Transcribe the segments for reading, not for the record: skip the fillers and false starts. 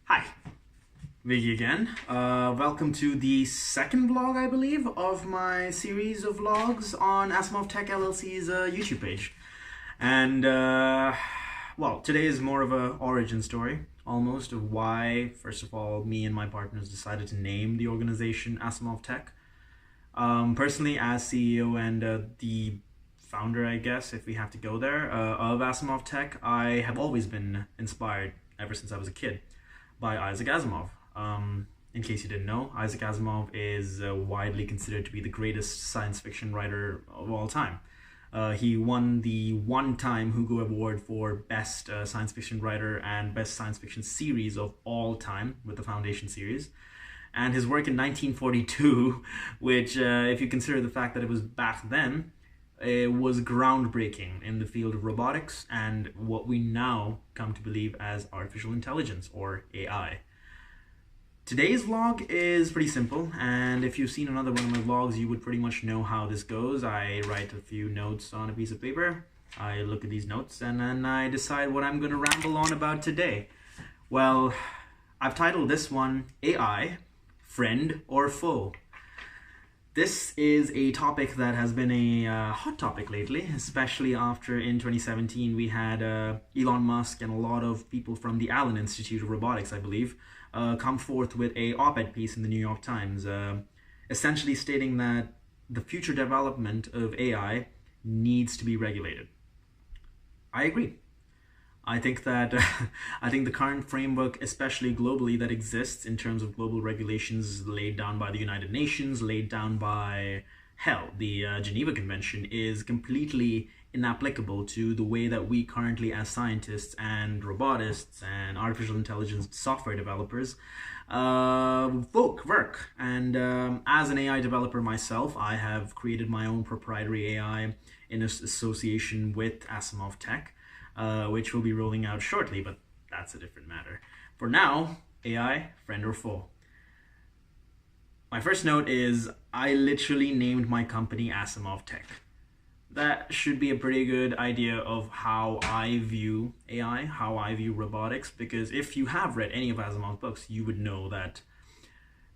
Hi, Viggy again. Welcome to the second vlog, I believe, of my series of vlogs on Asimov Tech LLC's YouTube page. And, well, today is more of a origin story, almost, of why, first of all, me and my partners decided to name the organization Asimov Tech. Personally, as CEO and the founder, I guess, if we have to go there, of Asimov Tech, I have always been inspired, ever since I was a kid, by Isaac Asimov. In case you didn't know, Isaac Asimov is widely considered to be the greatest science fiction writer of all time. He won the one-time Hugo Award for Best Science Fiction Writer and Best Science Fiction Series of all time with the Foundation series. And his work in 1942, which, if you consider the fact that it was back then, it was groundbreaking in the field of robotics and what we now come to believe as artificial intelligence, or AI. Today's vlog is pretty simple, and if you've seen another one of my vlogs, you would pretty much know how this goes. I write a few notes on a piece of paper, I look at these notes, and then I decide what I'm going to ramble on about today. Well, I've titled this one, AI, Friend or Foe? This is a topic that has been a hot topic lately, especially after in 2017 we had Elon Musk and a lot of people from the Allen Institute of Robotics, I believe, come forth with a op-ed piece in the New York Times, essentially stating that the future development of AI needs to be regulated. I agree. I think that the current framework, especially globally, that exists in terms of global regulations laid down by the United Nations, laid down by, hell, the Geneva Convention, is completely inapplicable to the way that we currently, as scientists and robotists and artificial intelligence software developers, work. And as an AI developer myself, I have created my own proprietary AI in association with Asimov Tech, which will be rolling out shortly, but that's a different matter. For now, AI, friend or foe? My first note is I literally named my company Asimov Tech. That should be a pretty good idea of how I view AI, how I view robotics, because if you have read any of Asimov's books, you would know that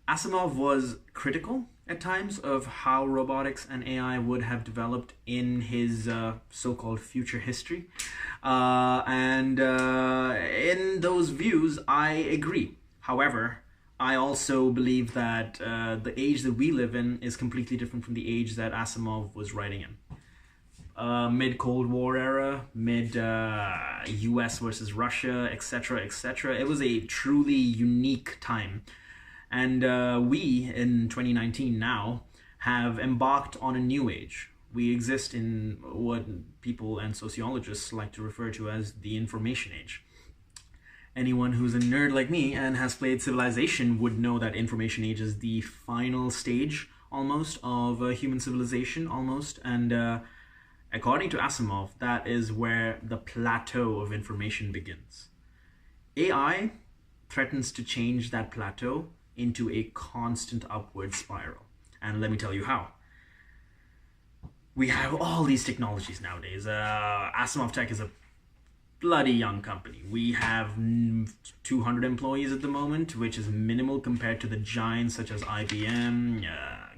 Asimov was critical at times of how robotics and AI would have developed in his so-called future history. In those views, I agree. However, I also believe that the age that we live in is completely different from the age that Asimov was writing in. Mid-Cold War era, mid-US versus Russia, etc., etc. It was a truly unique time. And we, in 2019 now, have embarked on a new age. We exist in what people and sociologists like to refer to as the information age. Anyone who's a nerd like me and has played Civilization would know that information age is the final stage, almost, of human civilization, almost. And according to Asimov, that is where the plateau of information begins. AI threatens to change that plateau into a constant upward spiral. And let me tell you how. We have all these technologies nowadays. Asimov Tech is a bloody young company. We have 200 employees at the moment, which is minimal compared to the giants such as IBM,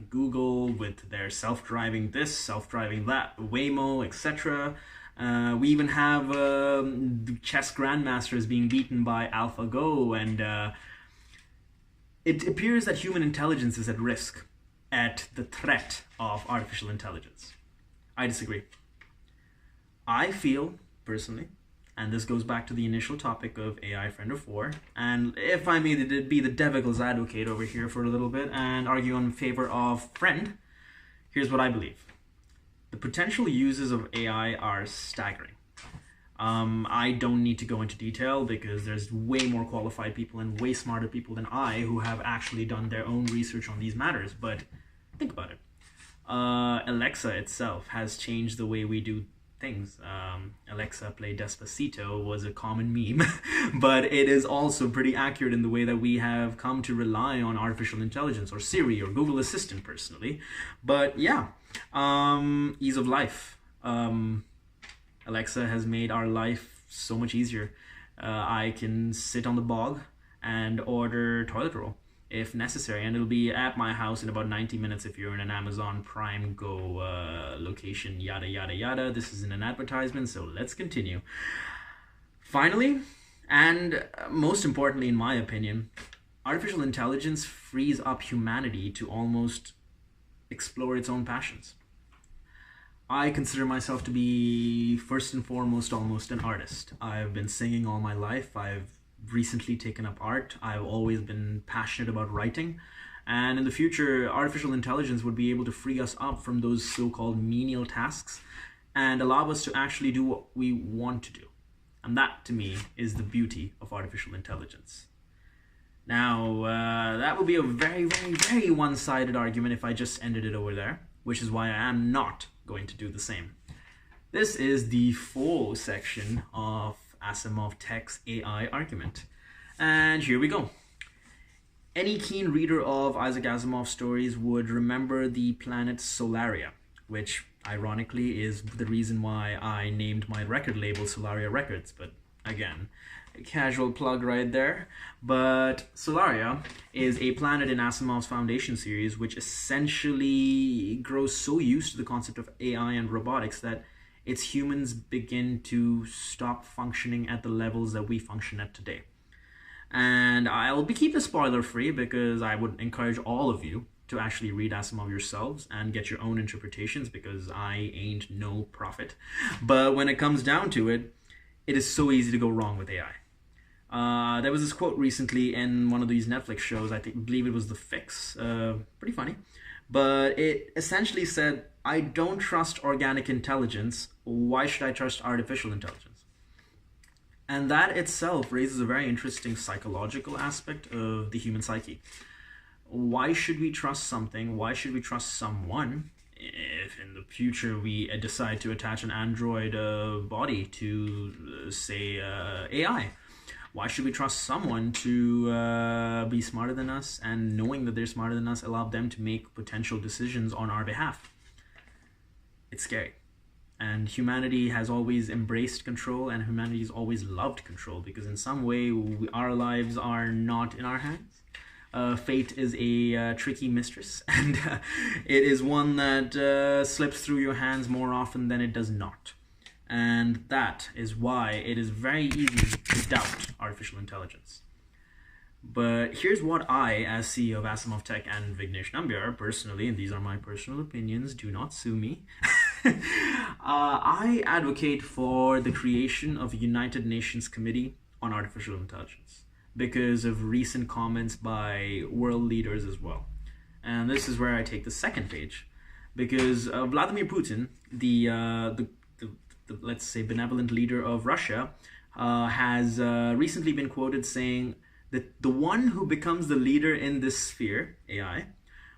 Google with their self-driving this, self-driving that, Waymo, etc. We even have chess grandmasters being beaten by AlphaGo, and it appears that human intelligence is at risk at the threat of artificial intelligence. I disagree. I feel, personally, and this goes back to the initial topic of AI, friend or foe, and if I may be the devil's advocate over here for a little bit and argue in favor of friend, here's what I believe. The potential uses of AI are staggering. I don't need to go into detail because there's way more qualified people and way smarter people than I who have actually done their own research on these matters, but think about it. Alexa itself has changed the way we do things. Alexa play Despacito was a common meme, but it is also pretty accurate in the way that we have come to rely on artificial intelligence, or Siri, or Google Assistant personally. But yeah, ease of life. Alexa has made our life so much easier. I can sit on the bog and order toilet roll if necessary, and it'll be at my house in about 90 minutes if you're in an Amazon Prime Go location, yada yada yada. This isn't an advertisement, so let's continue. Finally, and most importantly in my opinion, artificial intelligence frees up humanity to almost explore its own passions. I consider myself to be first and foremost almost an artist. I've been singing all my life. I've recently taken up art. I've always been passionate about writing. And in the future, artificial intelligence would be able to free us up from those so-called menial tasks and allow us to actually do what we want to do. And that, to me, is the beauty of artificial intelligence. Now, that would be a very, very, very one-sided argument if I just ended it over there, which is why I am not going to do the same. This is the full section of Asimov Tech's AI argument. And here we go. Any keen reader of Isaac Asimov's stories would remember the planet Solaria, which ironically is the reason why I named my record label Solaria Records, but again, a casual plug right there. But Solaria is a planet in Asimov's Foundation series which essentially grows so used to the concept of AI and robotics that its humans begin to stop functioning at the levels that we function at today. And I'll be keeping it spoiler free because I would encourage all of you to actually read Asimov yourselves and get your own interpretations, because I ain't no prophet. But when it comes down to it, it is so easy to go wrong with AI. There was this quote recently in one of these Netflix shows, I believe it was The Fix, pretty funny, but it essentially said, I don't trust organic intelligence, why should I trust artificial intelligence? And that itself raises a very interesting psychological aspect of the human psyche. Why should we trust something? Why should we trust someone if in the future we decide to attach an android body to, say, AI? Why should we trust someone to be smarter than us, and knowing that they're smarter than us, allow them to make potential decisions on our behalf? It's scary. And humanity has always embraced control, and humanity has always loved control, because in some way our lives are not in our hands. Fate is a tricky mistress, and it is one that slips through your hands more often than it does not. And that is why it is very easy to doubt artificial intelligence. But here's what I, as CEO of Asimov Tech and Vignesh Nambiar, personally, and these are my personal opinions, do not sue me, I advocate for the creation of a United Nations Committee on Artificial Intelligence because of recent comments by world leaders as well. And this is where I take the second page, because Vladimir Putin, the let's say benevolent leader of Russia, has recently been quoted saying that the one who becomes the leader in this sphere, AI,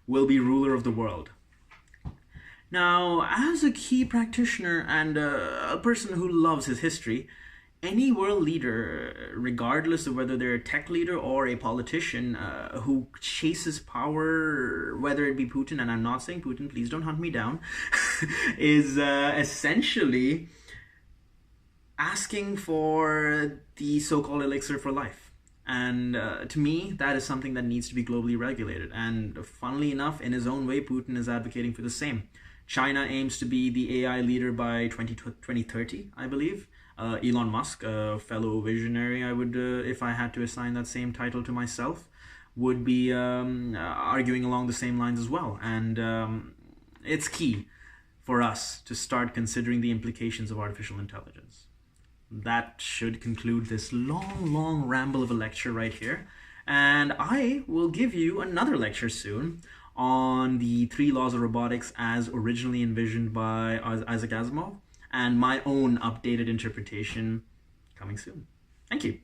will be ruler of the world. Now, as a key practitioner and a person who loves his history, any world leader, regardless of whether they're a tech leader or a politician who chases power, whether it be Putin, and I'm not saying Putin, please don't hunt me down, is essentially asking for the so-called elixir for life. And to me, that is something that needs to be globally regulated. And funnily enough, in his own way, Putin is advocating for the same. China aims to be the AI leader by 2030, I believe. Elon Musk, a fellow visionary, I would, if I had to assign that same title to myself, would be arguing along the same lines as well. And it's key for us to start considering the implications of artificial intelligence. That should conclude this long ramble of a lecture right here. And I will give you another lecture soon on the 3 laws of robotics as originally envisioned by Isaac Asimov, and my own updated interpretation coming soon. Thank you.